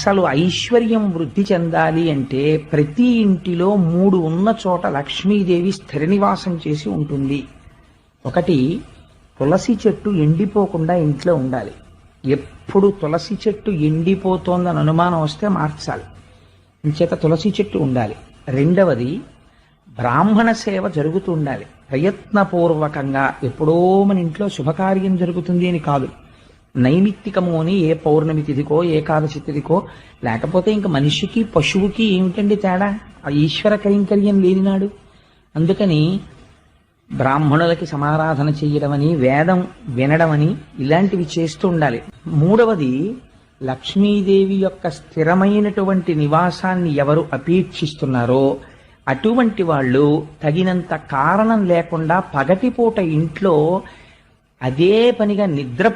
అసలు ఐశ్వర్యం వృద్ధి చెందాలి అంటే ప్రతి ఇంటిలో 3 ఉన్న చోట లక్ష్మీదేవి స్థిర నివాసం చేసి ఉంటుంది. ఒకటి, తులసి చెట్టు ఎండిపోకుండా ఇంట్లో ఉండాలి. ఎప్పుడు తులసి చెట్టు ఎండిపోతోందని అనుమానం వస్తే మార్చాలి, ఇంచేత తులసి చెట్టు ఉండాలి. రెండవది, బ్రాహ్మణ సేవ జరుగుతూ ఉండాలి ప్రయత్నపూర్వకంగా. ఎప్పుడో మన ఇంట్లో శుభకార్యం జరుగుతుంది అని కాదు, నైమిత్తికము అని ఏ పౌర్ణమి తిథికో ఏకాదశి తిథికో, లేకపోతే ఇంక మనిషికి పశువుకి ఏమిటండి తేడా, ఆ ఈశ్వర కైంకర్యం లేనినాడు. అందుకని బ్రాహ్మణులకి సమారాధన చెయ్యడమని, వేదం వినడమని ఇలాంటివి చేస్తూ ఉండాలి. మూడవది, లక్ష్మీదేవి యొక్క స్థిరమైనటువంటి నివాసాన్ని ఎవరు అపేక్షిస్తున్నారో అటువంటి వాళ్ళు తగినంత కారణం లేకుండా పగటిపూట ఇంట్లో అదే పనిగా నిద్ర